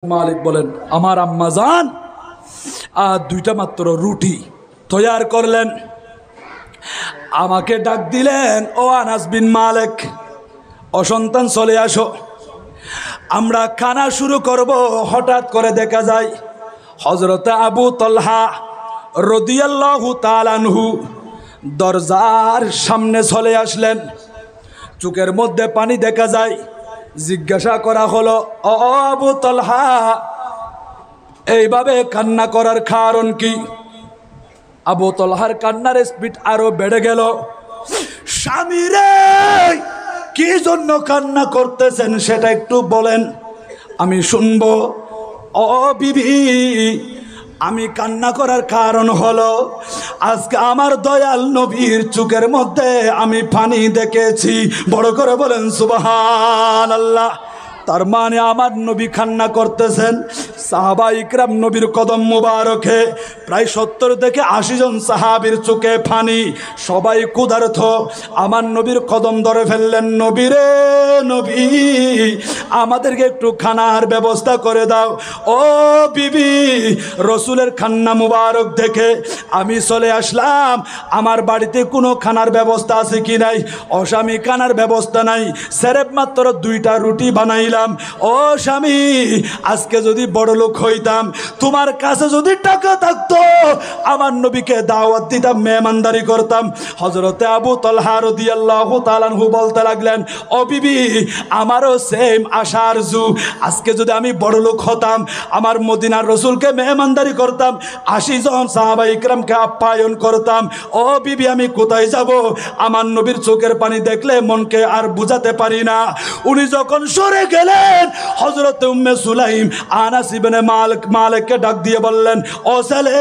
মালিক বলেন, আমার আম্মা জান আর দুইটা মাত্র রুটি তৈয়ার করলেন, আমাকে ডাক দিলেন, ও আনাস বিন মালিক, অসন্তান চলে আসো, আমরা খানা শুরু করব। হঠাৎ করে দেখা যায় হযরত আবু তালহা রাদিয়াল্লাহু তাআলা আনহু দরজার সামনে চলে আসলেন। চোখের মধ্যে পানি দেখা যায়। জিজ্ঞাসা করা হলো, ও আবু তালহা, এইভাবে কান্না করার কারণ কি? আবু তালহার কান্নার স্পিড আরো বেড়ে গেল। স্বামী রে, কি জন্য কান্না করতেছেন সেটা একটু বলেন, আমি শুনবো। ও বিবি, আমি কান্না করার কারণ হলো আজকে আমার দয়াল নবীর চোখের মধ্যে আমি পানি দেখেছি। বড় করে বলেন সুবহানাল্লাহ। তার মানে আমার নবী কান্না করতেছেন। সাহাবা ইকরাম নবীর কদম মুবারকে প্রায় 70 থেকে 80 জন সাহাবীর চোখে পানি, সবাই ক্ষুধার্ত। আমার নবীর কদম ধরে ফেললেন, নবী রে নবী, আমাদেরকে একটু খানার ব্যবস্থা করে দাও। ও বিবি, রসুলের খান্না মুবারক দেখে আমি চলে আসলাম, আমার বাড়িতে কোনো খানার ব্যবস্থা আছে কি নাই? অস্বামী, খানার ব্যবস্থা নাই, সেরেপ মাত্র 2টা রুটি বানাইলাম। ও স্বামী, আজকে যদি বড় লোক হইতাম, তোমার কাছে যদি টাকা থাকতো, আমার নবীকে দাওয়াত দিতাম, মেহমানদারি করতাম। হযরতে আবু তালহা রাদিয়াল্লাহু তাআলা আনহু বলতে লাগলেন, ও বিবি, আমারও সেম আশা আরজু, আজকে যদি আমি বড় লোক হতাম, আমার মদিনার রসুলকে মেহমানদারি করতাম, 80 জন সাহাবা ইকরামকে আপ্যায়ন করতাম। ও বিবি, আমি কোথায় যাব? আমার নবীর চোখের পানি দেখলে মনকে আর বুঝাতে পারি না। উনি যখন সরে গেলেন, হযরত উম্মে সুলাইম আনাস ইবনে মালিককে ডাক দিয়ে বললেন, ও ছেলে,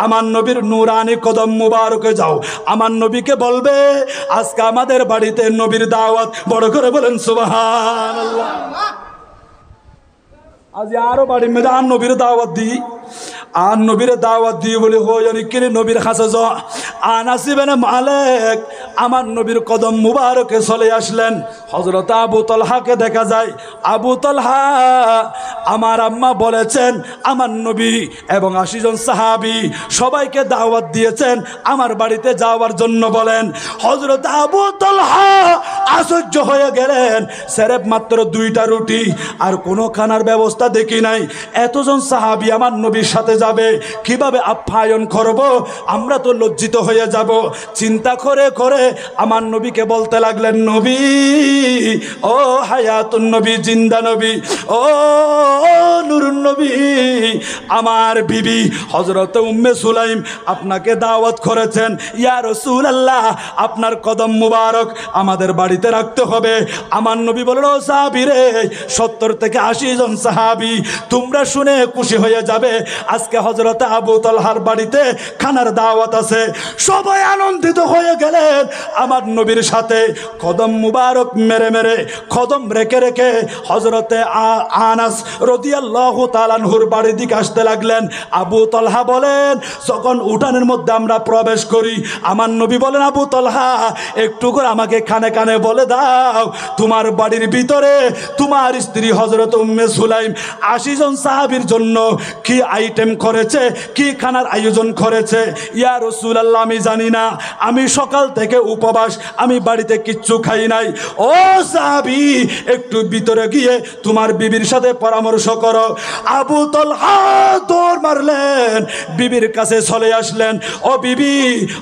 আমার নবীর নূরানি কদম মুবারকে যাও, আমার নবীকে বলবে আজকে আমাদের বাড়িতে নবীর দাওয়াত। বড় করে বলেন সুবহানাল্লাহ। আজ আরো বাড়ির মেয়েদের আর নবীর দাওয়াত দিই, আর নবীর দাওয়াত দিয়ে বলে হইনি নবীর কাছে যাও। আনাস ইবনে মালিক আমার নবীর কদম মুবারকে চলে আসলেন। হযরত আবু তালহাকে দেখা যায়। আবু তালহা, আমার আম্মা বলেছেন আমার নবী এবং 80 জন সাহাবী সবাইকে দাওয়াত দিয়েছেন আমার বাড়িতে যাওয়ার জন্য বলেন। হযরত আবু তালহা আশ্চর্য হয়ে গেলেন, সেরেপ মাত্র 2টা রুটি আর কোনো খানার ব্যবস্থা দেখি নাই, এতজন সাহাবী আমার নবীর সাথে যাবে, কিভাবে আপ্যায়ন করব? আমরা তো লজ্জিত হয়ে যাব। চিন্তা করে করে আমার নবীকে বলতে লাগলেন, নবী, ও হায়াতুন নবী, জিন্দা নবী, ও নূরুন নবী, আমার বিবি হযরত উম্মে সুলাইম আপনাকে দাওয়াত করেছেন। ইয়া রাসূলুল্লাহ, আপনার কদম মুবারক আমাদের বাড়িতে রাখতে হবে। আমার নবী বলল, সাহাবী রে, 70 থেকে 80 জন সাহাবী, তোমরা শুনে খুশি হয়ে যাবে, আজকে হযরত আবু তালহার বাড়িতে খানার দাওয়াত আছে। সবাই আনন্দিত হয়ে গেলেন আমার নবীর সাথে। কদম মুবারক মেরে মেরে, কদম রেখে রেখে হযরতে আনাস রাদিয়াল্লাহু তাআলা আনহুর বাড়ির দিকে আসতে লাগলেন। আবু তালহা বলেন, যখন উঠানের মধ্যে আমরা প্রবেশ করি, আমার নবী বলেন, আবু তালহা, একটু করে আমাকে কানে কানে বলে দাও, তোমার বাড়ির ভিতরে তোমার স্ত্রী হযরত উম্মে সুলাইম 80 জন সাহাবীর জন্য কি আইটেম করেছে, কি খানার আয়োজন করেছে। ইয়া রাসূলুল্লাহ, আমি জানি না, আমি সকাল থেকে উপবাস, আমি বাড়িতে কিচ্ছু খাই নাই। ও সাহাবী, একটু ভিতরে গিয়ে তোমার বিবির সাথে পরামর্শ করো। আবু তালহা দৌড় মারলেন, বিবির কাছে চলে আসলেন। ও বিবি,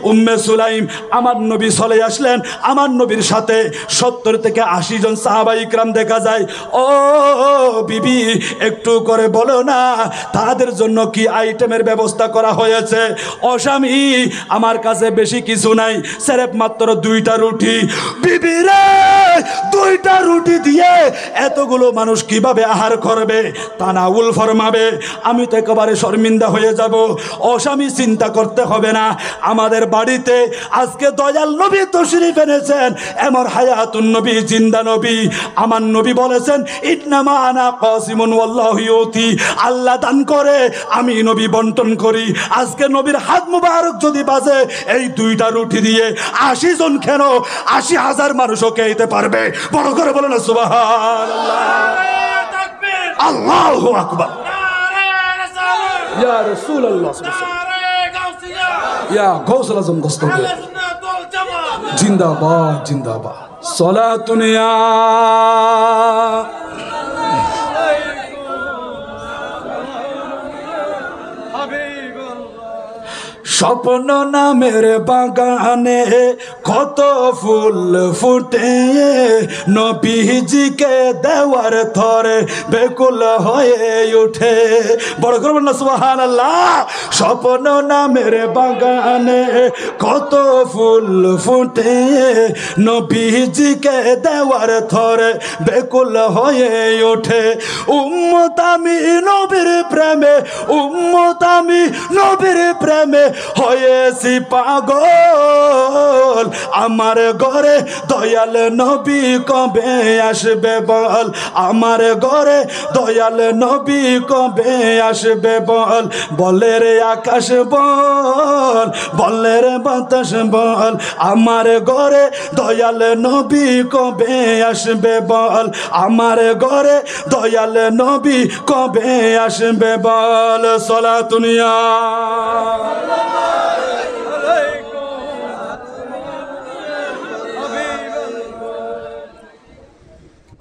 উম্মে সুলাইম আমার নবী চলে আসলেন আমার নবীর সাথে। 70 থেকে 80 জন সাহাবা ইকরাম দেখা যায়। ও বিবি, একটু করে বলো না তাদের জন্য কি আইটেমের ব্যবস্থা করা হয়েছে? ও স্বামী, আমার কাছে বেশি কিছু নাই, সেরেপ মাত্র 2টা রুটি। বিবি রে, 2টা রুটি দিয়ে এতগুলো মানুষ কিভাবে আহার করবে, তানাউল ফরমাবে? আমি তো একেবারে শর্মিন্দা হয়ে যাব। ও স্বামী, চিন্তা করতে হবে না, আমাদের বাড়িতে আজকে দয়াল নবী তশরিফ এনেছেন, এমন হায়াতুন নবী, জিন্দা নবী। আমার নবী বলেছেন, ইন্নামা আনা কাসিমুন ওয়াল্লাহু ইউতি, আল্লাহ দান করে, আমি নবী বন্টন করি। আজকে নবীর হাত মুবারক যদি বাজে, এই 2টা রুটি দিয়ে 80 জন কেন 80,000 মানুষও খেতে পারবে। বড় করে বলো না সুবহানাল্লাহ। আল্লাহু আকবার। ইয়া রাসূলুল্লাহ ইয়া গাউসুল আজম দস্তগীর জিন্দাবাদ জিন্দাবাদ। সালাতুন ইয়া স্বপ্ন নামের বাগানে কত ফুল ফুটে, নবীজিকে দেওয়ার থরে বেকুল হয়ে উঠে। বড় করব না সুবহানাল্লাহ। স্বপ্ন নামের বাগানে কত ফুল ফুটে, নবীজিকে দেওয়ার থরে বেকুল হয়ে ওঠে। উম্মত আমি নবীর প্রেমে, উম্মত আমি নবীর প্রেমে হয়েছি পাগল। আমার ঘরে দয়াল নবী কবে আসবে বল, আমার ঘরে দয়াল নবী কবে আসবে বল। বলে রে আকাশ বল, বলে রে বাতাস বল, আমার ঘরে দয়াল নবী কবে আসবে বল, আমার ঘরে দয়াল নবী কবে আসবে বল। সালাতুন ইয়া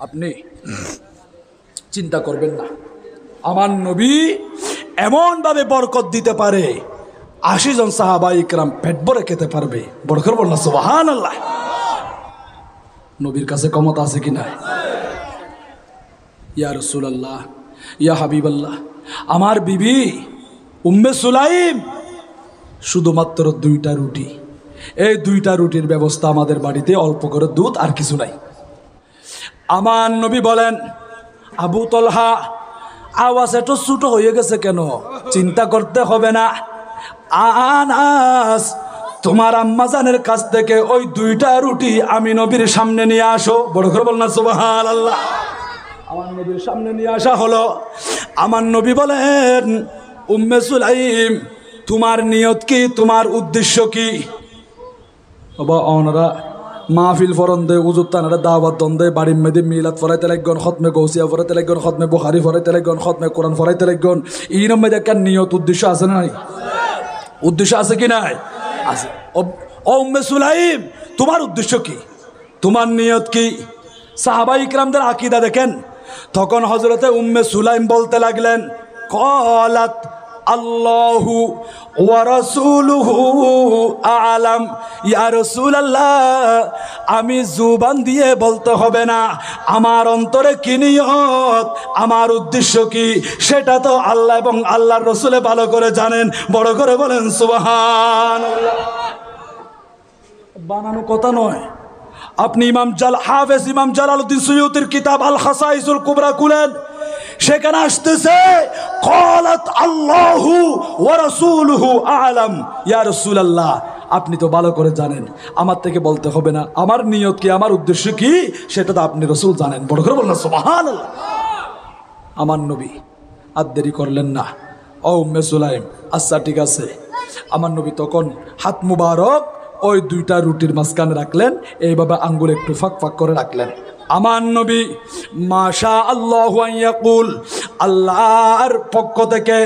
আপনি চিন্তা করবেন না, আমার নবী এমন ভাবে বরকত দিতে পারে ৮০ জন সাহাবা ইকরাম পেট ভরে খেতে পারবে। বড় করে বল না সুবহানাল্লাহ। নবীর কাছে ক্ষমতা আছে কি না? ইয়া রাসূলুল্লাহ ইয়া হাবিবাল্লাহ, আমার বিবি উম্মে সুলাইম শুধুমাত্র 2টা রুটি, এই 2টা রুটির ব্যবস্থা আমাদের বাড়িতে, অল্প করে দুধ আর কিছু নাই। আমার নবী বলেন, আবু তলহা আওয়াজ একটু ছোট হয়ে গেছে কেন? চিন্তা করতে হবে না, আনাস তোমার আম্মাজানের কাছ থেকে ওই 2টা রুটি আমি নবীর সামনে নিয়ে আসো। বড় করে বল না সুবহানাল্লাহ। আমার নবীর সামনে নিয়ে আসা হলো। আমার নবী বলেন, উম্মে সুলাইম তোমার নিয়ত কি, তোমার উদ্দেশ্য কি? বাবা ওনারা মাহফিল ফরন্দে উজুত্তানারা দাওয়াত দন্দে বাড়ির মেয়েদের মিলাদ ফরাইতে লাগন, খতমে গৌসিয়া ফরাইতে লাগন, খতমে বুখারি ফরাইতে লাগন, খতমে কোরআন ফরাইতে লাগন। এই মেয়েদের একটা নিয়ত উদ্দেশ্য আছে না নাই? উদ্দেশ্য আছে কি নাই? আছে। ও উম্মে সুলাইম তোমার উদ্দেশ্য কি, তোমার নিয়ত কি? সাহাবা ইকরামদের আকীদা দেখেন। তখন হযরতে উম্মে সুলাইম বলতে লাগলেন, ক্বালাত আল্লাহু ওয়া রাসূলুহু আ'লাম। ইয়া রাসূলুল্লাহ, আমি জুবান দিয়ে বলতে হবে না, আমার অন্তরে কি নিয়ত, আমার উদ্দেশ্য কি, সেটা তো আল্লাহ এবং আল্লাহর রাসূল ভালো করে জানেন। বড় করে বলেন সুবহানাল্লাহ। বানানো কথা নয়। আপনি হাফেজ ইমাম জালালউদ্দিন সুয়ুতির কিতাব আল খাসাইসুল কুবরা খুলেন, সেখানে আসতেছে ক্বালাত আল্লাহু ওয়া রাসূলুহু আ'লাম। ইয়া রাসূলুল্লাহ, আপনি তো ভালো করে জানেন, আমার থেকে বলতে হবে না, আমার নিয়ত কি, আমার উদ্দেশ্য কি, সেটা তো আপনি রাসূল জানেন। বড় করে বললেন সুবহানাল্লাহ। আমার নবী আর দেরি করলেন না। ও উম্মে সুলাইম, আচ্ছা ঠিক আছে। আমার নবী তখন হাত মুবারক ওই 2টা রুটির মাঝখানে রাখলেন, এইভাবে আঙ্গুল একটু ফাঁক ফাঁক করে রাখলেন। আমার নবী মাশা আল্লাহু আন ইয়াকুল, আল্লাহর পক্ষ থেকে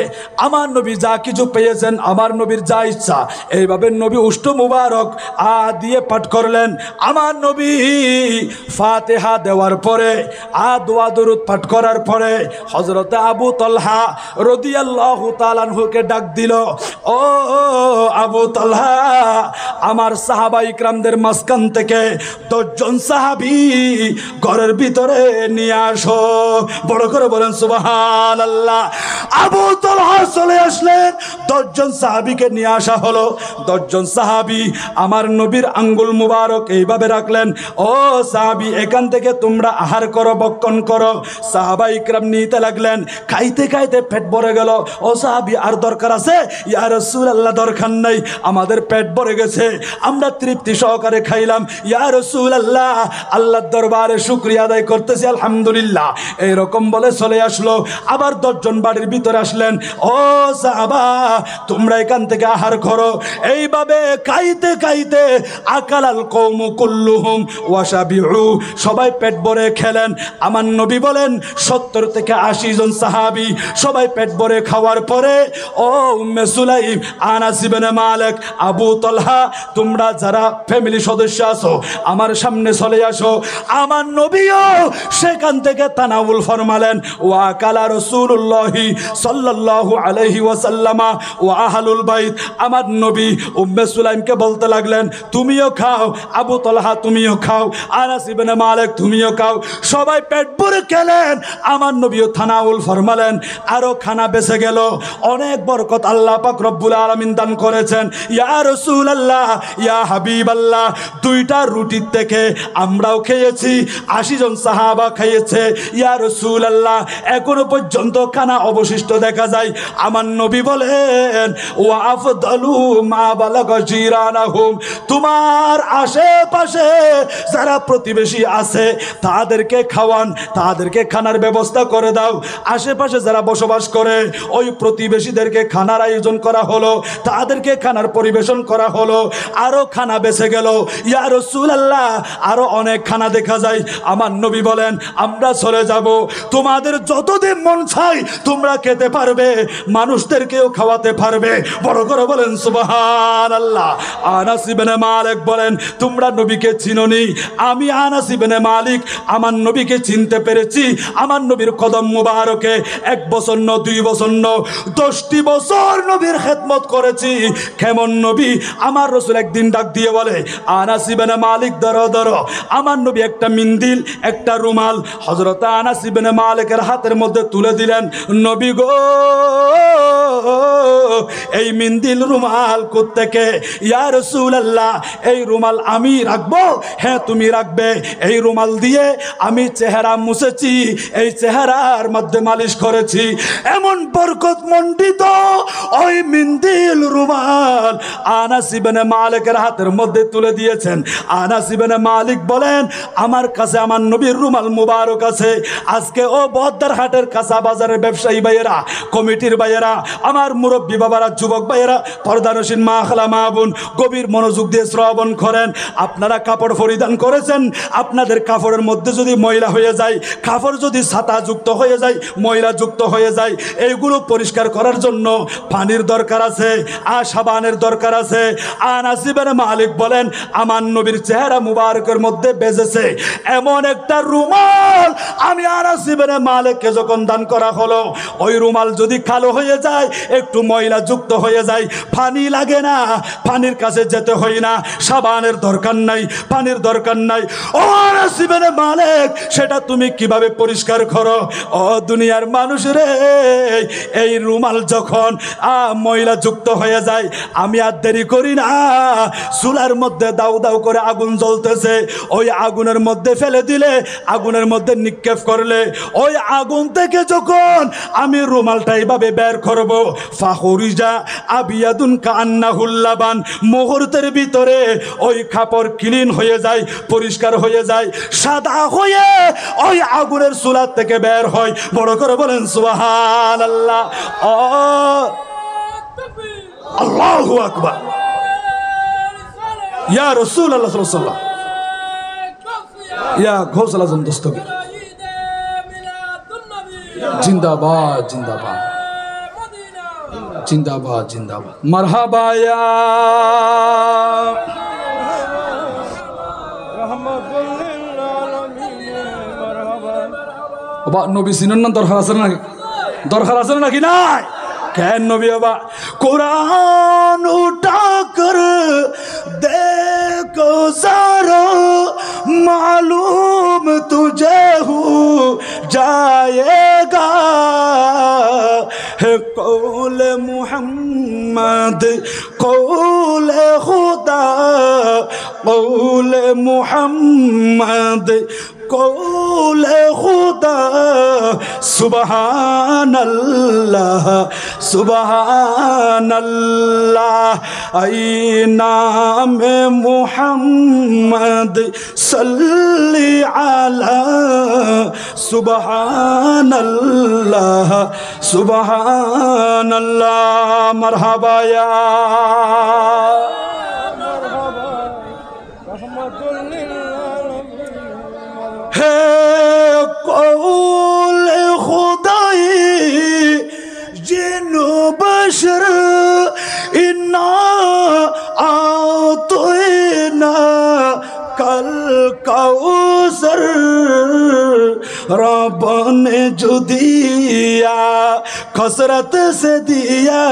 আমার নবী যা কিছু পেয়েছেন, আমার নবীর যা ইচ্ছা, এইভাবে নবী উষ্ট মুবারক দিয়ে পাঠ করলেন। আমার নবী ফাতিহা দেওয়ার পরে দোয়া দরুদ পাঠ করার পরে হযরতে আবু তলহা রাদিয়াল্লাহু তাআলা আনহুকে ডাক দিল, ও আবু তলহা, আমার সাহাবা ইকরামদের মাঝখান থেকে 10 জন সাহাবী ঘরের ভিতরে নিয়ে আসো। বড় করে বলেন সুবহানাল্লাহ। আবু তলহা চলে আসলেন, 10 জন সাহাবীকে নিয়ে আসা হলো। 10 জন সাহাবী আমার নবীর আঙ্গুল মুবারক এইভাবে রাখলেন, ও সাহাবী, এখান থেকে তোমরা আহার করো, বক্ষণ করো। সাহাবা ইকরাম নিতে লাগলেন, খাইতে খাইতে পেট ভরে গেল। ও সাহাবী, আর দরকার আছে? ইয়া রাসূলুল্লাহ, দরকার নাই, আমাদের পেট ভরে গেছে, আমরা তৃপ্তি সহকারে খাইলাম। ইয়া রাসূলুল্লাহ, আল্লাহর দরবারে শুকরিয়া আদায় করতেছি, আলহামদুলিল্লাহ। এইরকম বলে চলে আসলো। আবার 10 জন বাড়ির ভিতরে আসলেন, ও সাহাবা তোমরা এখান থেকে আহার করো। এইভাবে খাইতে খাইতে আকালাল কওমু কুল্লুহুম ওয়াশাবিউ, সবাই পেট ভরে খেলেন। আমার নবী বলেন 70 থেকে 80 জন সাহাবী সবাই পেট ভরে খাওয়ার পরে, ও উম্মে সুলাইম, আনাস ইবনে মালিক, আবু তালহা, তোমরা যারা ফ্যামিলি সদস্য আছো আমার সামনে চলে আসো। আমার নবীও সেখান থেকে তানাউল ফরমালেন। ওয়া কালা রাসূলুল্লাহি সাল্লাল্লাহু আলাইহি ওয়াসাল্লামা ওয়া আহলুল বাইত, আমার নবী উম্মে সুলাইমকে বলতে লাগলেন, তুমিও খাও, আবু তালহা তুমিও খাও, আনাস ইবনে মালিক তুমিও খাও। সবাই পেট ভরে খেলেন। আমার নবীও তানাউল ফরমালেন। আরো খানা বেঁচে গেল। অনেক বরকত আল্লাহ পাক রব্বুল আলামিন দান করেছেন। ইয়া রাসূলুল্লাহ, ইয়া হাবিবাল্লাহ, 2টা রুটির থেকে আমরাও খেয়েছি, 80 জন সাহাবা খেয়েছে। ইয়া রাসূলুল্লাহ, এখনো পর্যন্ত খানা অবশিষ্ট দেখা যায়। আমার নবী বলেন, ওয়া আফদালু মা বালাগা জিরানাহুম, তোমার আশেপাশে যারা প্রতিবেশী আছে তাদেরকে খাওয়ান, তাদেরকে খানার ব্যবস্থা করে দাও। আশেপাশে যারা বসবাস করে ওই প্রতিবেশীদেরকে খানার আয়োজন করা হলো, তাদেরকে খানার পরিবেশন করা হলো। আরো খানা বেঁচে গেল। ইয়া রাসূলুল্লাহ, আরো অনেক খানা দেখা যায়। আমার নবী বলেন, আমরা চলে যাব, তোমাদের যতদিন মন চাই তোমরা খেতে পারবে, মানুষদেরকেও খাওয়াতে পারবে। বড় করে বলেন সুবহানাল্লাহ। আনাস ইবনে মালিক বলেন, তোমরা নবীকে চিনোনি, আমি আনাস ইবনে মালিক আমার নবীকে চিনতে পেরেছি। আমার নবীর কদম মুবারকে 1 বছর ন 2 বছর ন 10টি বছর নবীর খেদমত করেছি। কেমন নবী! আমার রাসূল একদিন ডাক দিয়ে বলে, আনাস ইবনে মালিক ধরো ধরো। আমার নবী একটা মিন্দিল, একটা রুমাল হযরত আনাস ইবনে মালিকের হাতের মধ্যে তুলে দিলেন। নবী গো, এই মিন্দিল রুমাল কোত্থেকে? ইয়া রাসূলুল্লাহ, এই রুমাল আমি রাখবো? হ্যাঁ তুমি রাখবে। এই রুমাল দিয়ে আমি চেহারা মুছেছি, এই চেহারার মধ্যে মালিশ করেছি। এমন বরকত মণ্ডিত ওই মিন্দিল রুমাল আনাস ইবনে মালিকের হাতের মধ্যে তুলে দিয়েছেন। আনাস ইবনে মালিক বলেন, আমার কাছে আমার নবীর রুমাল মুবারক আছে। আজকে ও বহদ্দার হাটের কাঁচা বাজারের ব্যবসায়ী ভাইয়েরা, কমিটির ভাইয়েরা, আমার মুরব্বী বাবারা, যুবক ভাইয়েরা, পর্দানসীন মা খালা মা বোন, গভীর মনোযোগ দিয়ে শ্রবণ করেন। আপনারা কাপড় পরিধান করেছেন, আপনাদের কাপড়ের মধ্যে যদি ময়লা হয়ে যায়, কাপড় যদি ছাতা যুক্ত হয়ে যায়, ময়লা যুক্ত হয়ে যায়, এইগুলো পরিষ্কার করার জন্য পানির দরকার আছে, আর সাবানের দরকার আছে। আনাস ইবনে মালিক বলেন, আমার নবীর চেহারা মুবারকের মধ্যে বেজেছে এমন একটা রুমাল আমি আনাস ইবনে মালিককে যখন দান করা হলো, ওই রুমাল যদি কালো হয়ে যায়, একটু ময়লা যুক্ত হয়ে যায়, পানি লাগে না, পানির কাছে যেতে হয় না, সাবানের দরকার নাই, পানির দরকার নাই। ও আনাস ইবনে মালিক, সেটা তুমি কিভাবে পরিষ্কার করো? ও দুনিয়ার মানুষ রে, এই রুমাল যখন ময়লা যুক্ত হয়ে যায়, আমি আর দেরি করি না, চুলার মধ্যে দাউ দাউ করে আগুন জ্বলতেছে, ওই আগুনের মধ্যে ফেলে দিলে, আগুনের মধ্যে নিক্ষেপ করলে, ওই আগুন থেকে যখন আমি রুমালটা এইভাবে বের করব, ফাখরিজা আবিয়াদুন কান্নাহুল লাবান, মুহূর্তের ভিতরে ওই কাপড় ক্লিন হয়ে যায়, পরিষ্কার হয়ে যায়, সাদা হয়ে ওই আগুনের চুলার থেকে বের হয়। বড় করে বলেন সুবহানাল্লাহ। আল্লাহু আকবার। ইয়া রাসূলুল্লাহ সাল্লাল্লাহু আলাইহি ওয়াসাল্লাম, ইয়া গৌসুল আজম দস্তগীর, জিন্দাবাদ জিন্দাবাদ জিন্দাবাদ জিন্দাবাদ। মারহাবা ইয়া বাবা। নবী চিনেন না? দরকার আছে নাকি? দরকার আছে নাকি? নাই কেন নবী বাবা? কুরআন উঠাকর দেখো যারা, মালूम तुझे हो जाएगा है कौल मुहम्मद कौल खुदा कौल मुहम्मद কৌলে খুদা সুবহানাল্লাহ সুবহানাল্লাহ আই নামে মুহাম্মদ সাল্লি আলা সুবহানাল্লাহ সুবহানাল্লাহ মারহাবা ইয়া হে কৌল খুদাই জিনু বশর ইন্না আতয়না कल कौसर रब ने जो दिया कसरत से दिया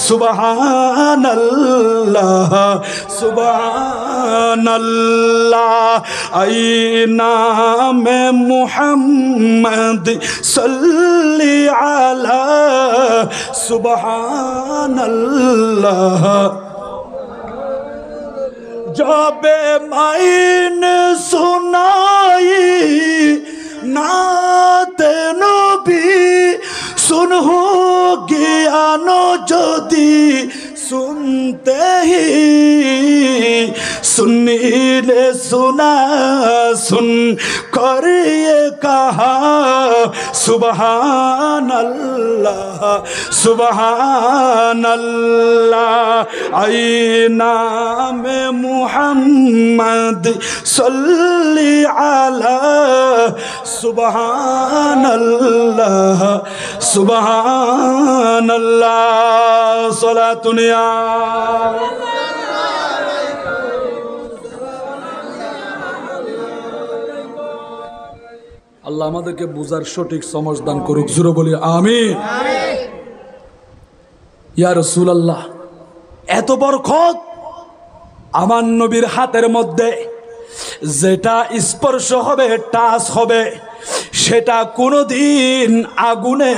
सुबहान अल्लाह सुबहान अल्लाह आई नाम मुहम्मद सल्ली अला सुबहान अल्लाह जबे माइन सुनाई नाते नबी सुन हो ज्ञानो ज्योति सुनते ही सुन्नी ने सुना सुन कर ये कहा सुबहान अल्लाह सुबहान अल्लाह आई नाम मुहम्मद सल्ली अला सुबहान अल्लाह सुबहान अल्लाह सलातुनिया আল্লাহ আমাদেরকে বুঝার সঠিক সমঝ দান করুক জোরে বলি আমিন ইয়া রাসূলুল্লাহ এত বরকত আমার নবীর হাতের মধ্যে যেটা স্পর্শ হবে টাচ হবে সেটা কোনোদিন আগুনে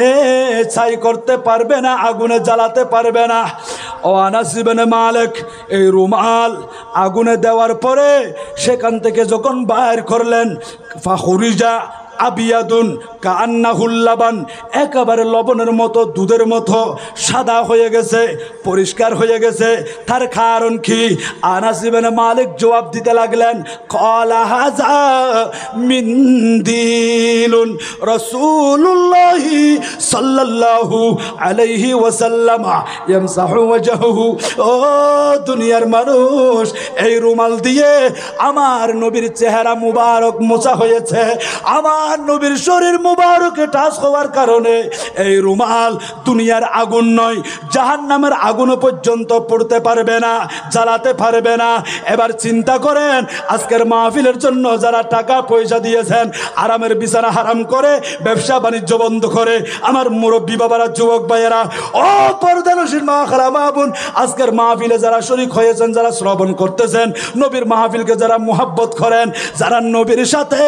ছাই করতে পারবে না আগুনে জ্বালাতে পারবে না ও আনাস ইবনে মালিক এই রুমাল আগুনে দেওয়ার পরে সেখান থেকে যখন বাইর করলেন ফাখুরিজা আবিয়াদুন কান্নাহুল লাবান একেবারে লবণের মতো দুধের মতো সাদা হয়ে গেছে পরিষ্কার হয়ে গেছে তার কারণ কি আনাস ইবনে মালিক জবাব দিতে লাগলেন ক্বালা হাযা মিনদিলুন রাসূলুল্লাহ সাল্লাল্লাহু আলাইহি ওয়াসাল্লাম ইয়ামসাহু ওয়াজহু ও দুনিয়ার মানুষ এই রুমাল দিয়ে আমার নবীর চেহারা মুবারক মোছা হয়েছে আমার নবীর শরীর মুবারকে টাচ হওয়ার কারণে এই রুমাল দুনিয়ার আগুন নয় জাহান্নামের আগুন পর্যন্ত পড়তে পারবে না জ্বালাতে পারবে না এবার চিন্তা করেন আজকের মাহফিলের জন্য যারা টাকা পয়সা দিয়েছেন আরামের বিছানা হারাম করে ব্যবসা বাণিজ্য বন্ধ করে আমার মুরব্বী বাবারা যুবক ভাইয়েরা ও পর্দানশীল মা খালা মা বোন আজকের মাহফিলে যারা শরীক হয়েছেন যারা শ্রবণ করতেছেন নবীর মাহফিলকে যারা মুহাব্বত করেন যারা নবীর সাথে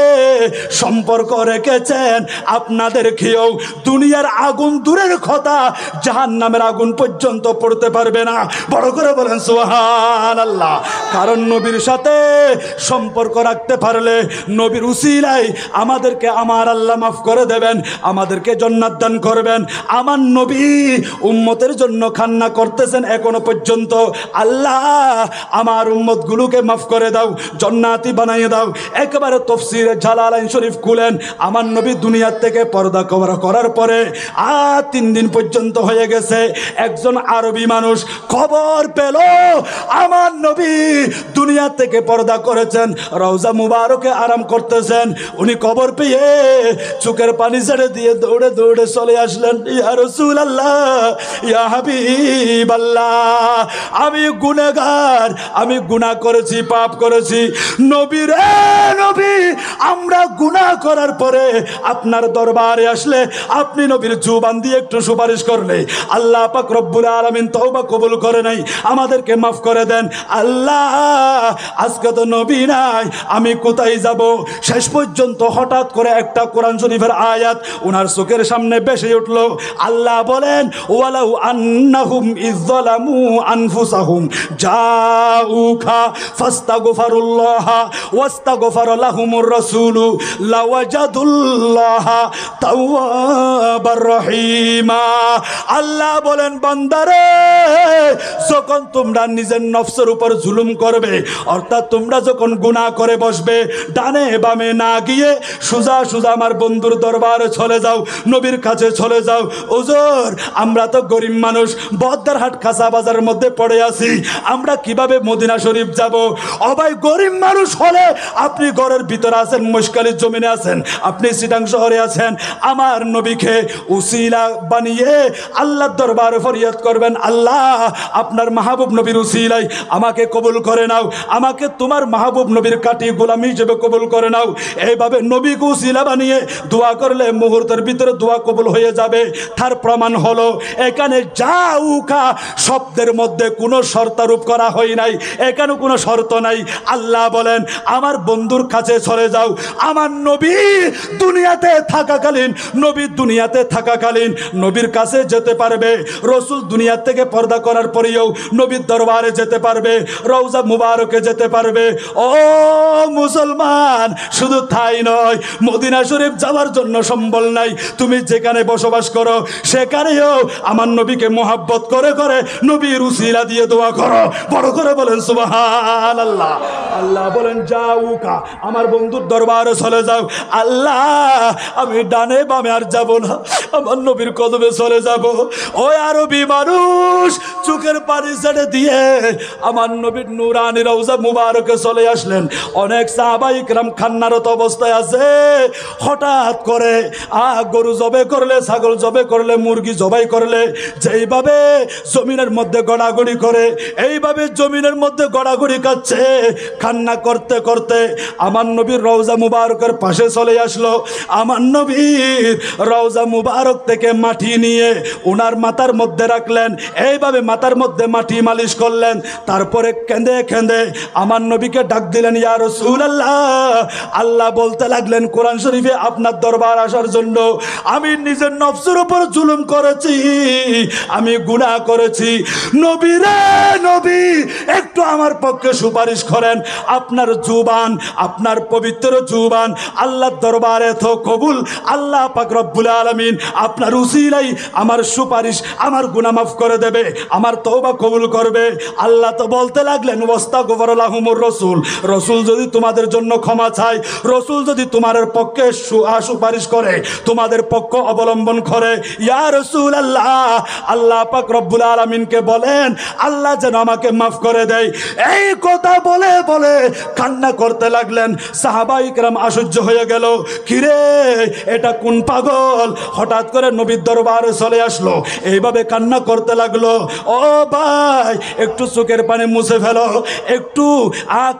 সম্পর্ক রেখেছেন আপনাদেরকেও দুনিয়ার আগুন দূরের কথা জাহান্নামের আগুন পর্যন্ত পড়তে পারবে না বড় করে বলেন সুবহানাল্লাহ কারণ নবীর সাথে সম্পর্ক রাখতে পারলে নবীর উসিলায় আমাদেরকে আমার আল্লাহ মাফ করে দেবেন আমাদেরকে জান্নাত দান করবেন আমার নবী উম্মতের জন্য কান্না করতেছেন এখনো পর্যন্ত আল্লাহ আমার উম্মতগুলোকে মাফ করে দাও জান্নাতি বানিয়ে দাও একেবারে তাফসীরে জালালাইন শরীফ খুলেন আমার নবী দুনিয়ার থেকে পর্দা করার পরে 3 দিন পর্যন্ত হয়ে গেছে একজন আরবি মানুষ খবর পেল আমার নবী দুনিয়া থেকে পর্দা করেছেন রওজা মুবারকে আরাম করতেছেন উনি খবর পেয়ে চোখের পানি ছেড়ে দিয়ে দৌড়ে দৌড়ে চলে আসলেন ইয়া রাসূলুল্লাহ ইয়া হাবিবাল্লাহ আমি গুনাহগার আমি গুনাহ করেছি পাপ করেছি নবী রে নবী আমরা গুনাহ করার করার পরে আপনার দরবারে আসলে আপনি নবীর জুবান দিয়ে একটু সুপারিশ করলে আল্লাহ পাক রব্বুল আলামিন তওবা কবুল করে নাই, আমাদেরকে মাফ করে দেন। আল্লাহ আজকে তো নবী নাই, আমি কোথায় যাব? শেষ পর্যন্ত হঠাৎ করে একটা কোরআন শরীফের আয়াত ওনার চোখের সামনে ভেসে উঠল। আল্লাহ বলেন ওয়ালাউ আন্নাহুম ইযলামু আনফুসাহুম জাউকা ফাস্তাগফিরুল্লাহ ওয়াস্তাগফার লাহুমুর রাসূলু লাওয়াজাদুল্লাহ তাওয়াবার রহিমা। আল্লাহ বলেন বান্দারে, যখন তোমরা নিজের নফসের উপর জুলুম করবে, অর্থাৎ তোমরা যখন গুনাহ করে বসবে, ডানে বামে না গিয়ে সোজা সোজা আমার বন্ধুর দরবারে চলে যাও, নবীর কাছে চলে যাও। হুজুর আমরা তো গরিব মানুষ, বদ্দারহাট কাঁচা বাজারের মধ্যে পড়ে আছি, আমরা কিভাবে মদিনা শরীফ যাব? ও ভাই, গরিব মানুষ হলে আপনি ঘরের ভিতরে আছেন, মুশকালির জমিনে আছেন, আপনি চিটাং শহরে আছেন, আমার নবীকে উসিলা বানিয়ে আল্লাহর দরবারে ফরিয়াদ করবেন, আল্লাহ আপনার মাহবুব নবীর উসিলাই আমাকে কবুল করে নাও, আমাকে তোমার মাহবুব নবীর কাটি গোলামি হিসেবে কবুল করে নাও। এইভাবে নবীকে উসিলা বানিয়ে দোয়া করলে মুহূর্তের ভিতরে দোয়া কবুল হয়ে যাবে। তার প্রমাণ হলো এখানে জাউকা শব্দের মধ্যে কোনো শর্তারোপ করা হয় নাই, এখানে কোনো শর্ত নাই। আল্লাহ বলেন আমার বন্ধুর কাছে চলে যাও। আমার নবী দুনিয়াতে থাকাকালীন, নবী দুনিয়াতে থাকাকালীন নবীর কাছে যেতে পারবে, রসুল দুনিয়া থেকে পর্দা করার পরেও নবীর দরবারে যেতে পারবে, রওজা মুবারকে যেতে পারবে। ও মুসলমান, শুধু তাই নয়, মদিনা শরীফ যাওয়ার জন্য সম্বল নাই, তুমি যেখানে বসবাস করো সেখানেও আমার নবীকে মোহাব্বত করে করে নবীর উসিলা দিয়ে দোয়া করো। বড় করে বলেন সুবহানাল্লাহ। আল্লাহ বলেন যাউকা, আমার বন্ধুর দরবারে চলে যাও। আল্লাহ আমি ডানে বামে আর যাব না, আমার নবীর কদমে চলে যাব। ওই আরবি মানুষ চোখের পানি ছেড়ে দিয়ে আমার নবীর নূরানি রওজা মুবারকে চলে আসলেন। অনেক সাহাবায়ে কেরাম খান্নারত অবস্থায় আছে, হঠাৎ করে গরু জবে করলে, ছাগল জবে করলে, মুরগি জবাই করলে যেইভাবে জমিনের মধ্যে গড়াগড়ি করে, এইভাবে জমিনের মধ্যে গড়াগড়ি কাচ্ছে। কান্না করতে করতে আমার নবীর রওজা মুবারকের পাশে চলে আসলো। আমার নবীর রওজা মুবারক থেকে মাটি নিয়ে ওনার মাথার মধ্যে রাখলেন, এইভাবে মাথার মধ্যে মাটি মালিশ করলেন। তারপরে কেঁদে কেঁদে আমার নবীকে ডাক দিলেন, ইয়া রাসূলুল্লাহ। আল্লাহ বলতে লাগলেন কোরআন শরীফে আপনার দরবার আসার জন্য আমি নিজের নফসের উপর জুলুম করেছি, আমি গুনাহ করেছি। নবী রে নবী, একটু আমার পক্ষে সুপারিশ করেন। আপনার জুবান, আপনার পবিত্র জুবান আল্লাহর দরবারে তো কবুল, আল্লাহ পাক রব্বুল আলামিন আপনার উসিলাই আমার সুপারিশ, আমার গুনাহ মাফ করে দেবে, আমার তওবা কবুল করবে। আল্লাহ তো বলতে লাগলেন ওয়াস্তাগফির লাহুমুর রাসূল, রাসূল যদি তোমাদের জন্য ক্ষমা চায়, রাসূল যদি তোমাদের পক্ষে সুপারিশ করে, তোমাদের পক্ষ অবলম্বন করে, ইয়া রাসূলুল্লাহ আল্লাহ পাক রব্বুল আলামিনকে বলেন আল্লাহ যেন আমাকে মাফ করে দেয়। এই কথা বলে বলে কান্না করতে লাগলেন। সাহাবায়ে কেরাম আশ্চর্য হয়ে গেল, কিরে এটা কোন পাগল হঠাৎ করে নবীর দরবারে চলে আসলো, এইভাবে কান্না করতে লাগলো। ও ভাই, একটু চোখের পানি মুছে ফেলো, একটু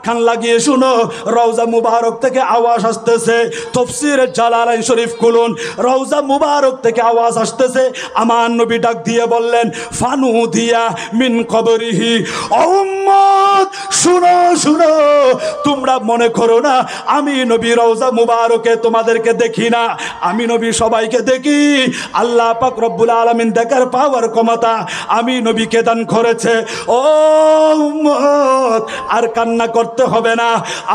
কান লাগিয়ে শুনো, রওজা মুবারক থেকে আওয়াজ আসতেছে। তাফসীরে জালালাইন শরীফ খুলুন, রওজা মুবারক থেকে আওয়াজ আসতেছে। আমার নবী ডাক দিয়ে বললেন ফানু দিয়া মিন কবরিহি, ও উম্মত শুনো শুনো, তোমরা মনে করো না আমি নবী রওজা মুবারকে তোমাদেরকে দেখি না, আমি নবী সবাইকে দেখি। আল্লাহ পাক রব্বুল আলামিন দেখার পাওয়ার ক্ষমতা আমি নবীকে দান করেছে। ও উম্মত, আর কান্না করতে হবে না,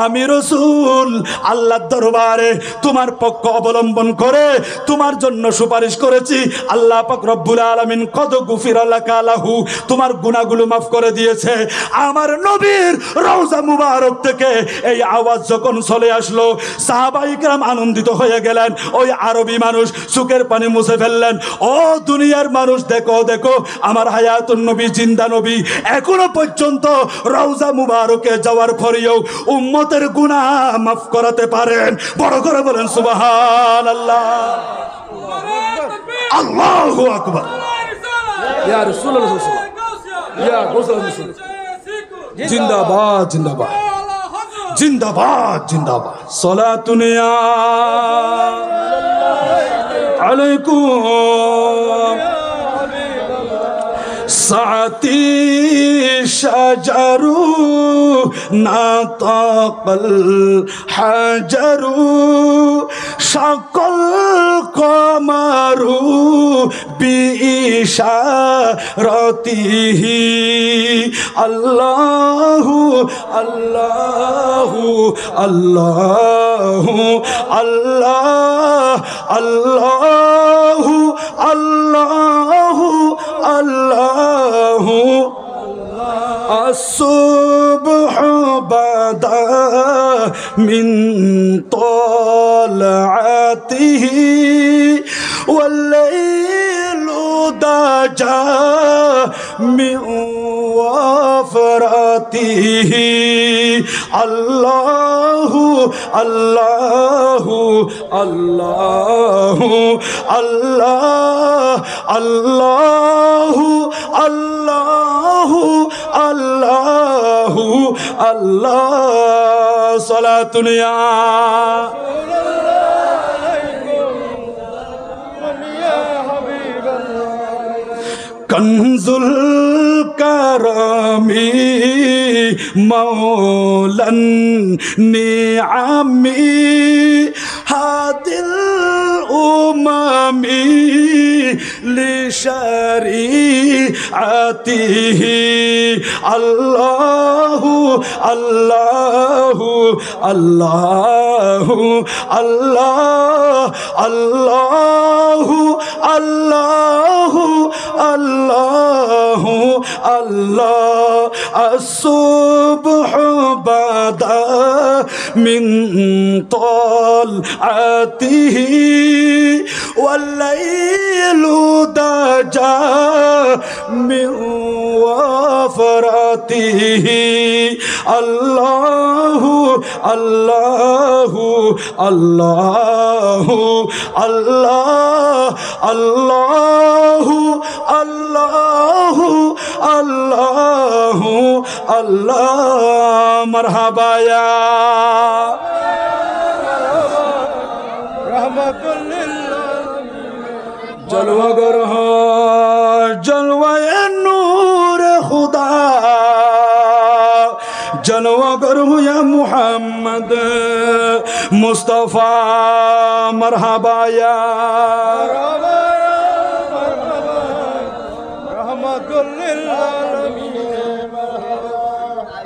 আমি রাসূল আল্লাহর দরবারে তোমার পক্ষ অবলম্বন করে তোমার জন্য সুপারিশ করেছি। আল্লাহ পাক রব্বুল আলামিন কদ গুফিরা লাকা লাহু, তোমার গুনাহগুলো মাফ করে দিয়েছে। আমার নবীর রওজা মুবারক থেকে এই আওয়াজ যখন চলে আসলো, সাহাবায়ে কেরাম আনন্দিত হয়ে গেলেন। ওই আরবি মানুষ চোখের পানি মুছে ফেললেন। ও দুনিয়ার মানুষ, দেখো দেখো আমার হায়াতুন নবী, জিন্দা নবী এখনো পর্যন্ত রওজা মুবারকে যাওয়ার পরেও উম্মতের গুনাহ মাফ করাতে পারেন। বড় করে বলেন সুবহানাল্লাহ, আল্লাহু আকবার। ইয়া রাসূলুল্লাহ, ইয়া রাসূলুল্লাহ, জিন্দাবাদ জিন্দাবাদ। জিন্দাবাদ জিন্দাবাদ। সালাতুন ইয়া আলাইকুম সাতি শাজারু নাতাকাল হাজারু শাকাল কমারু বিইশারাতিহি আল্লাহু আল্লাহু আল্লাহু আল্লাহ আল্লাহু আল্লাহু আল্লাহু الصبح بدا من طلعته والليل دجى من وفرته الله الله الله الله الله الله الله الله صلاة يا كنز الكرم مولى النعم هادي الأمم لشريعته الله الله الله الله الله الله الله الله الصبح بدا من طلعته والليل دجى من وفرته الله الله الله الله الله الله الله الله مرحبا يا رحمة जलवागर हो जलवाए नूर खुदा जलवागर हो या मुहम्मद मुस्तफा मरहबा या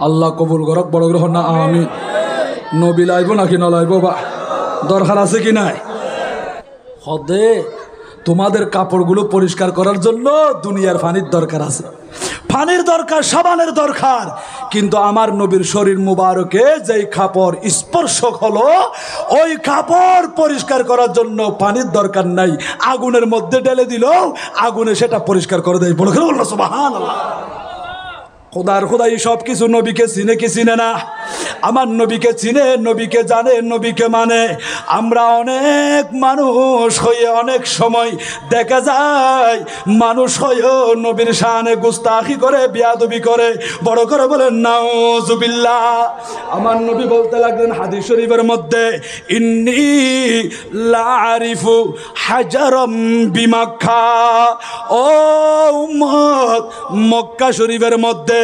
আল্লাহ কবুল করক বড় গ্রহণ না আমি নবী লাইব নাকি না লাইব বা দরকার আছে কি নাই হদে তোমাদের কাপড়গুলো পরিষ্কার করার জন্য দুনিয়ার পানির দরকার আছে পানির দরকার সাবানের দরকার কিন্তু আমার নবীর শরীর মুবারকে যেই কাপড় স্পর্শ হলো ওই কাপড় পরিষ্কার করার জন্য পানির দরকার নাই আগুনের মধ্যে ঢেলে দিল আগুনে সেটা পরিষ্কার করে দেয় বলে বললো সুবহানাল্লাহ খোদার খোদাই সব কিছু নবীকে চিনে কি চিনে না আমার নবীকে চিনে নবীকে জানে নবীকে মানে আমরা অনেক মানুষ হয়ে অনেক সময় দেখা যায় মানুষ হয়েও নবীর শানে গুস্তাখি করে বিয়াদবি করে বড় করে বলেন নাউজুবিল্লাহ আমার নবী বলতে লাগলেন হাদিস শরীফের মধ্যে ইন্নী লা আরিফু হাজারাম বিমাক্কা ও উম্মত মক্কা শরীফের মধ্যে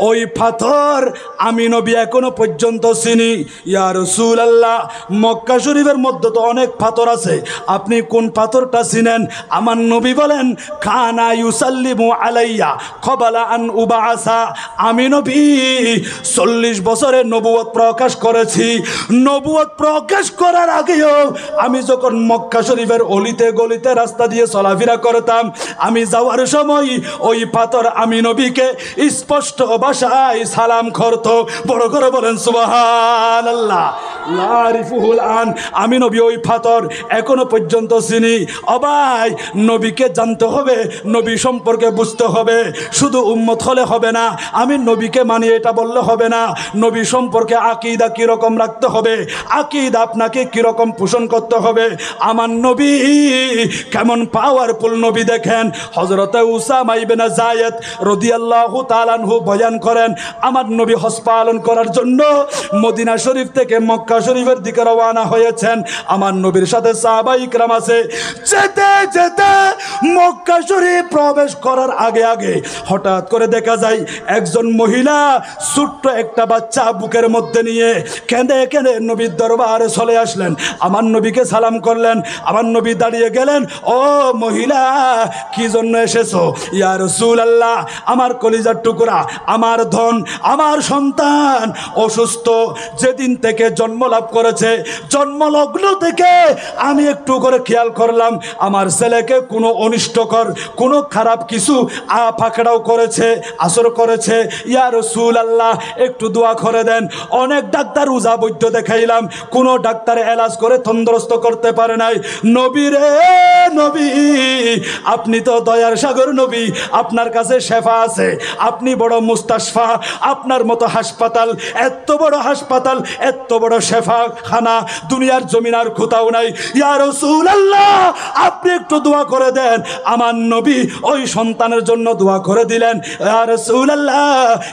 ওই পাথর আমি নবী এখনো পর্যন্ত চিনি ইয়া রাসূলুল্লাহ মক্কা শরীফের মধ্যে তো অনেক পাথর আছে আপনি কোন পাথরটা চিনেন আমার নবী বলেন কানা ইউসাল্লিমু আলাইয়া ক্বাবলা আন উবাসা আমি নবী 40 বছরে নবুয়ত প্রকাশ করেছি নবুয়ত প্রকাশ করার আগেও আমি যখন মক্কা শরীফের অলিতে গলিতে রাস্তা দিয়ে চলাফেরা করতাম আমি যাওয়ার সময় ওই পাথর আমি নবীকে স্পষ্ট ভাষায় সালাম করত বড় করে বলেন সুবহানাল্লাহ লা আরিফুহুল আন আমি নবী ওই পাথর এখনো পর্যন্ত চিনি অবাই নবীকে জানতে হবে নবী সম্পর্কে বুঝতে হবে শুধু উম্মত হলে হবে না আমি নবীকে মানি এটা বললে হবে না। নবী সম্পর্কে আকীদা কিরকম রাখতে হবে, আকীদা আপনাকে কিরকম পোষণ করতে হবে। আমার নবী কেমন পাওয়ারফুল নবী দেখেন। হযরতে উসামা ইবনে যায়েদ রাদিয়াল্লাহু তাআলা আনহু বয়ান করেন, আমার নবী হজ পালন করার জন্য মদিনা শরীফ থেকে মক্কা শরীফের দিকে রওনা হয়েছেন। আমার নবীর সাথে সাহাবায়ে কেরাম আছে। যেতে যেতে মক্কা শরীফ প্রবেশ করার আগে আগে হঠাৎ করে দেখা যায় একজন মহিলা ছোট্ট একটা বাচ্চা বুকের মধ্যে নিয়ে কেঁদে কেঁদে নবীর দরবারে চলে আসলেন। আমার নবীকে সালাম করলেন। আমার নবী দাঁড়িয়ে গেলেন, ও মহিলা কি জন্য এসেছো? ইয়া রাসূলুল্লাহ, আমার কলিজার টুকরা, আমার ধন, আমার সন্তান অসুস্থ। যেদিন থেকে জন্ম লাভ করেছে, জন্মলগ্ন থেকে আমি একটু করে খেয়াল করলাম আমার ছেলেকে কোনো অনিষ্টকর, কোনো খারাপ কিছু পাকড়াও করেছে, আসর করেছে। ইয়া রাসূলুল্লাহ, একটু দোয়া করে দেন। অনেক ডাক্তার উজা বৈদ্য দেখাইলাম, কোনো ডাক্তার এলাজ করে তন্দুরস্ত করতে পারে নাই। নবী রে নবী, আপনি তো দয়ার সাগর নবী, আপনার কাছে শেফা আছে, আপনি বড় মুস্তাশফা। আপনার মতো হাসপাতাল, এত বড় হাসপাতাল, এত বড় শেফা খানা দুনিয়ার জমিন আর কোথাও নাই। ইয়া রাসূলুল্লাহ, আপনি একটু দোয়া করে দেন। আমার নবী ওই সন্তানের জন্য দোয়া করে দিলেন। ইয়া রাসূলুল্লাহ,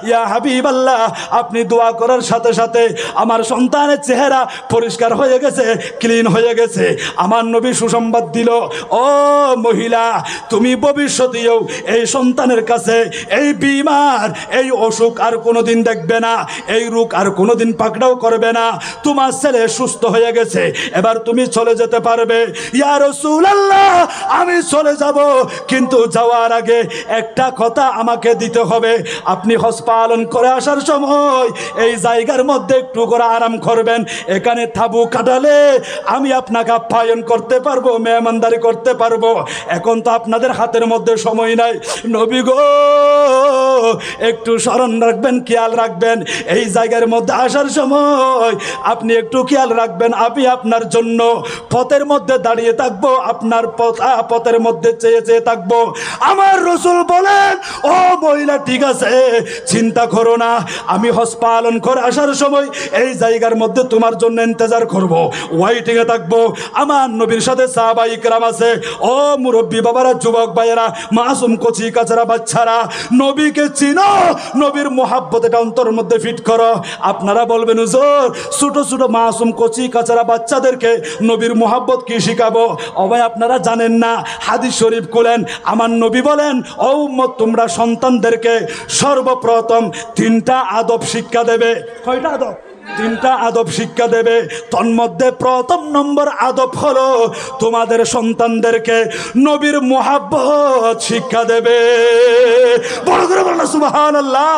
ইয়া হাবিবাল্লাহ, আপনি দোয়া করার সাথে সাথে আমার সন্তানের চেহারা পরিষ্কার হয়ে গেছে, ক্লিন হয়ে গেছে। আমার নবী সুসংবাদ দিল, ও মহিলা, তুমি ভবিষ্যতেও এই সন্তানের কাছে এই বিমার, এই অসুখ আর কোনোদিন দেখবে না, এই রোগ আর কোনোদিন পাকড়াও করবে না। তোমার ছেলে সুস্থ হয়ে গেছে, এবার তুমি চলে যেতে পারবে। ইয়া রাসূলুল্লাহ, আমি চলে যাব, কিন্তু যাওয়ার আগে একটা কথা আমাকে দিতে হবে। আপনি হজ পালন করে আসার সময় এই জায়গার মধ্যে একটু করে আরাম করবেন। এখানে তাবু কাটালে আমি আপনাকে আপ্যায়ন করতে পারবো, মেহমানদারি করতে পারবো। এখন তো আপনাদের হাতের মধ্যে সময় নাই। নবী গো, একটু স্মরণ রাখবেন, খেয়াল রাখবেন। এই জায়গার মধ্যে আসার সময় আপনি একটু খেয়াল রাখবেন। আমি আপনার জন্য পথের মধ্যে দাঁড়িয়ে থাকবো, আপনার পথের মধ্যে চেয়ে চেয়ে থাকবো। আমার রাসূল বলেন, ও মহিলা, ঠিক আছে, চিন্তা করো না, আমি হজ পালন করে আসার সময় এই জায়গার মধ্যে তোমার জন্য ইন্তজার করব, ওয়াইটিংয়ে থাকবো। আমার নবীর সাথে সাহাবায়ে কেরাম আছে। ও মুরব্বী বাবারা, যুবক ভাইয়েরা, মাসুম কচি কাচরা বাচ্চারা, নবীকে চিনো, নবীর মোহাব্বত এটা অন্তরের মধ্যে ফিট করো। আপনারা বলবেন, হুজুর, ছোট ছোট মাসুম কচি কাচরা বাচ্চাদেরকে নবীর মোহাব্বত কি শিখাবো? ও ভাই, আপনারা জানেন না, হাদিস শরীফ খুলেন, আমার নবী বলেন, ও উম্মত, তোমরা সন্তানদেরকে সর্বপ্রথম 3টা আদব শিক্ষা দেবে। কয়টা আদব? 3টা আদব শিক্ষা দেবে। তন্মধ্যে প্রথম নম্বর আদব হলো তোমাদের সন্তানদেরকে নবীর মোহাব্বত শিক্ষা দেবে। বড় করে বলুন সুবহানাল্লাহ।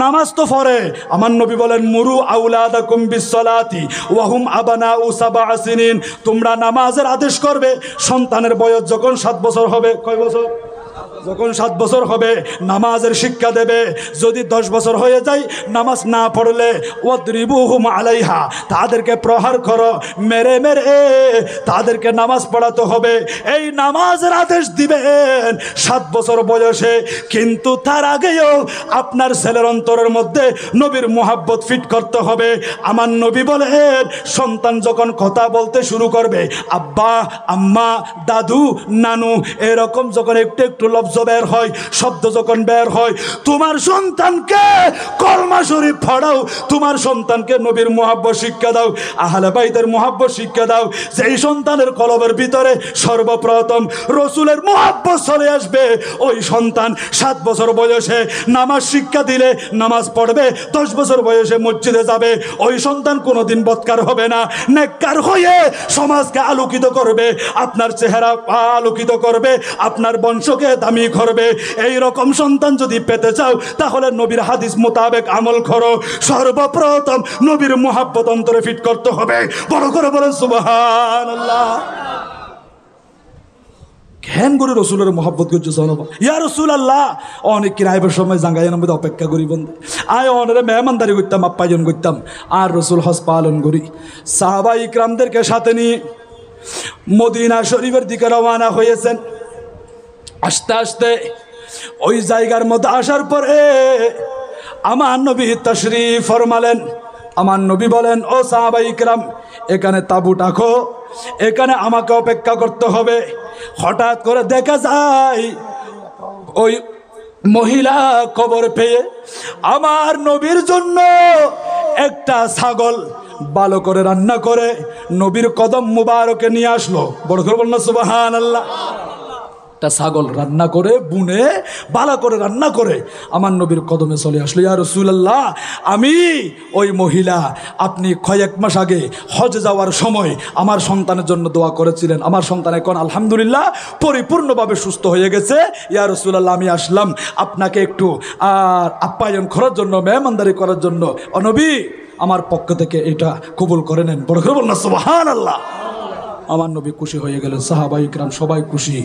নামাজ তো পড়ে, আমার নবী বলেন, মুরু আউলাদাকুম বিসসালাতি ওয়া হুম আবনাউ সাবআ সিনিন, তোমরা নামাজের আদেশ করবে সন্তানের বয়স যখন 7 বছর হবে। কয় বছর? যখন 7 বছর হবে নামাজের শিক্ষা দেবে। যদি 10 বছর হয়ে যায় নামাজ না পড়লে, ওয়াদরিবুহুম আলাইহা, তাদেরকে প্রহার করো, মেরে মেরে তাদেরকে নামাজ পড়াতে হবে। এই নামাজের আদেশ দিবেন 7 বছর বয়সে। কিন্তু তার আগেও আপনার ছেলের অন্তরের মধ্যে নবীর মোহাব্বত ফিট করতে হবে। আমার নবী বলেন, সন্তান যখন কথা বলতে শুরু করবে, আব্বা, আম্মা, দাদু, নানু, এরকম যখন একটু একটু লফজ বের হয়, শব্দ যখন বের হয়, তোমার সন্তানকে কলমা শরীফ পড়াও, তোমার সন্তানকে নবীর মুহাব্বত শিক্ষা দাও, আহলে বাইতের মুহাব্বত শিক্ষা দাও। যেই সন্তানের কলবের ভিতরে সর্বপ্রথম রাসূলের মুহাব্বত চলে আসবে, ওই সন্তান 7 বছর বয়সে নামাজ শিক্ষা দিলে নামাজ পড়বে, 10 বছর বয়সে মসজিদে যাবে। ওই সন্তান কোনোদিন বদকার হবে না, নেককার হয়ে সমাজকে আলোকিত করবে, আপনার চেহারা আলোকিত করবে, আপনার বংশকে দামি করবে। এই রকম সন্তান যদি পেতে চাও, তাহলে নবীর হাদিস মোতাবেক আমল করো। সর্বপ্রথম নবীর মুহাব্বত অন্তরে ফিট করতে হবে। বড় করে বলেন সুবহানাল্লাহ। ঘ্যান করে রসুলের মহব্বত করছে, ইয়া রাসূলুল্লাহ, অনেক কিরাইবের সময় জাঙ্গাইয়ের মধ্যে অপেক্ষা করি বন্ধু, আয় অনেরে মেহমানদারি করতাম, আপ্যায়ন করতাম, আর রসুল হজ পালন করি। সাহাবায়ে ইকরামদেরকে সাথে নিয়ে মদিনা শরীফের দিকে রওনা হয়েছেন। আস্তে আস্তে ওই জায়গার মধ্যে আসার পরে আমার নবী তাশরীফ ফরমালেন। আমার নবী বলেন, ও সাহাবায়ে কেরাম, এখানে তাঁবু টাকো, এখানে আমাকে অপেক্ষা করতে হবে। হঠাৎ করে দেখা যায় ওই মহিলা খবর পেয়ে আমার নবীর জন্য একটা ছাগল ভালো করে রান্না করে নবীর কদম মুবারকে নিয়ে আসলো। বড় করে বলুন সুবহানাল্লাহ। একটা ছাগল রান্না করে বুনে ভালো করে রান্না করে আমার নবীর কদমে চলে আসলো। ইয়া রাসূলুল্লাহ, আমি ওই মহিলা, আপনি কয়েক মাস আগে হজ যাওয়ার সময় আমার সন্তানের জন্য দোয়া করেছিলেন, আমার সন্তান এখন আলহামদুলিল্লাহ পরিপূর্ণভাবে সুস্থ হয়ে গেছে। ইয়া রাসূলুল্লাহ, আমি আসলাম আপনাকে একটু আপ্যায়ন করার জন্য, মেহমানদারি করার জন্য। ও নবী, আমার পক্ষ থেকে এটা কবুল করে নেন। বড় করে বলুন সুবহানাল্লাহ। আমার নবী খুশি হয়ে গেলেন, সাহাবায়ে কেরাম সবাই খুশি।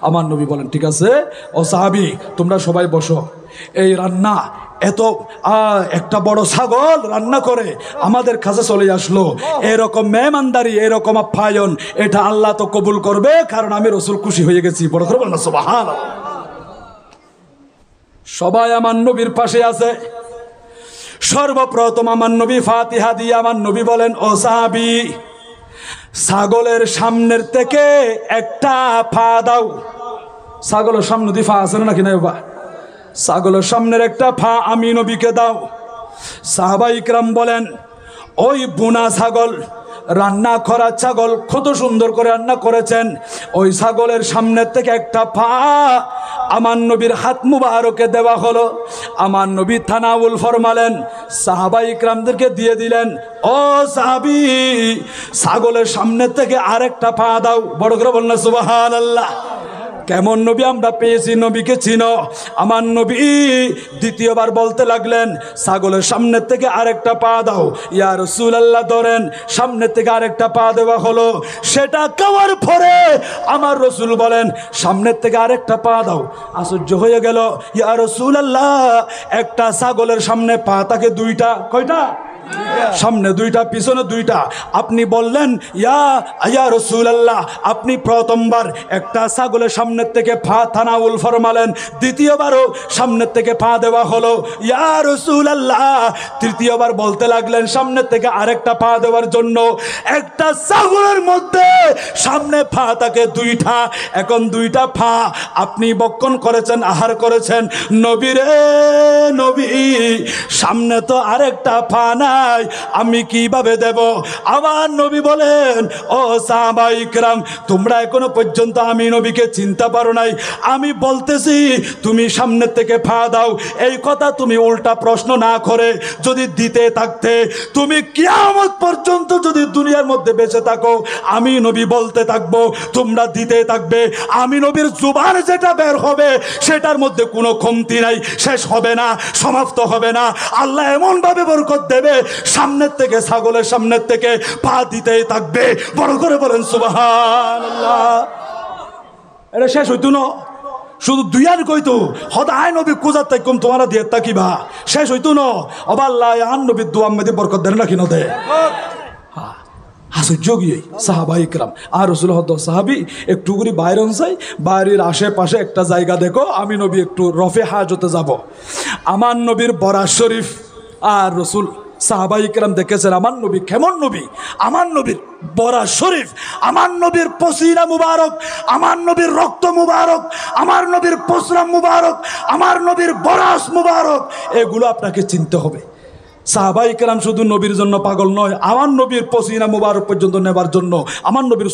আমার নবী বলেন, ঠিক আছে ও সাহাবী, তোমরা সবাই বসো। এই রান্না এত একটা বড় ছাগল রান্না করে আমাদের কাছে চলে আসলো, এরকম মেহমানদারি, এরকম আপ্যায়ন, এটা আল্লাহ তো কবুল করবে, কারণ আমি রাসূল খুশি হয়ে গেছি। বড় করে বলুন সুবহানাল্লাহ। সবাই আমার নবীর পাশে আছে। সর্বপ্রথম আমার নবী ফাতিহা দিয়ে আমার নবী বলেন, ও সাহাবী, ছাগলের সামনের থেকে একটা পা দাও। ছাগলের সামনে দিয়ে পা আছে নাকি না? ছাগলের সামনের একটা পা আমি নবীকে দাও। সাহাবায়ে কেরাম বলেন, ওই বুনা ছাগল, রান্না করা ছাগল, কত সুন্দর করে রান্না করেছেন, ওই ছাগলের সামনের থেকে একটা পা আমার নবীর হাত মুবারকে দেওয়া হলো। আমার নবী তানাউল ফরমালেন, সাহাবায়ে কেরামদেরকে দিয়ে দিলেন, ও সাহাবী, ছাগলের সামনের থেকে আরেকটা পা দাও। বড় করে বলুন সুবহানাল্লাহ। কেমন নবী আমরা পেয়েছি, নবীকে চিনো। আমার নবী দ্বিতীয়বার বলতে লাগলেন, ছাগলের সামনের থেকে আরেকটা পা দাও। ইয়া রাসূলুল্লাহ, ধরেন, সামনের থেকে আরেকটা পা দেওয়া হলো। সেটা খাওয়ার পরে আমার রাসূল বলেন, সামনের থেকে আরেকটা পা দাও। আশ্চর্য হয়ে গেল, ইয়া রাসূলুল্লাহ, একটা ছাগলের সামনে পা থাকে দুইটা, কয়টা? সামনে দুইটা, পিছনে দুইটা। আপনি বললেন, ইয়া রাসূলুল্লাহ, আপনি প্রথমবার একটা ছাগলের সামনের থেকে পা তানাউল ফরমালেন, দ্বিতীয়বারও সামনের থেকে পা দেওয়া হলো। ইয়া রাসূলুল্লাহ, তৃতীয়বার বলতে লাগলেন সামনের থেকে আরেকটা পা দেওয়ার জন্য। একটা ছাগলের মধ্যে সামনে পা থাকে দুইটা, এখন দুইটা পা আপনি বক্ষণ করেছেন, আহার করেছেন। নবী রে নবী, সামনে তো আরেকটা পা না, আমি কিভাবে দেব? আমার নবী বলেন, ও সাহাবায়ে কেরাম, তোমরা এখনো পর্যন্ত আমি নবীকে চিনতে পারো নাই। আমি বলতেছি তুমি সামনের থেকে পা দাও, এই কথা তুমি উল্টা প্রশ্ন না করে যদি দিতে থাকতে, তুমি কিয়ামত পর্যন্ত যদি দুনিয়ার মধ্যে বেঁচে থাকো, আমি নবী বলতে থাকবো, তোমরা দিতে থাকবে। আমি নবীর জুবান যেটা বের হবে সেটার মধ্যে কোনো কমতি নাই, শেষ হবে না, সমাপ্ত হবে না। আল্লাহ এমন ভাবে বরকত দেবে, সামনের থেকে, ছাগলের সামনের থেকে পা দিতেই থাকবে। বড় করে বলেন সুবহানাল্লাহ। এটা শেষ হইতো না, শুধু দুইয়ার কইতো হদায় নবী কুজার তাইকুম তোমারা দিয়ে তাকিবা, শেষ হইতো না। আল্লাহ আন নবীর দোয়া মধ্যে বরকত দেন নাকি না দে? আশ্চর্য গিয়ে সাহাবায়ে কেরাম আর রাসূল হদ সাহাবী একটু করে বাইরে যাই, বাড়ির আশেপাশে একটা জায়গা দেখো, আমি নবী একটু রফে হাজতে যাব। আমার নবীর বরাত শরীফ আর রাসূল, সাহাবায়ে কেরাম দেখেছেন আমার নবী কেমন নবী। আমার নবীর বরাত শরীফ, আমার নবীর পসিনা মুবারক, আমার নবীর রক্ত মুবারক, আমার নবীর পসরাম মুবারক, আমার নবীর বরাস মুবারক, এগুলো আপনাকে চিনতে হবে। সাহাবায়ে কেরাম শুধু নবীর জন্য পাগল নয়, আমার নবীর পসিনা মুবারক পর্যন্ত নেবার জন্য, আমার নবীর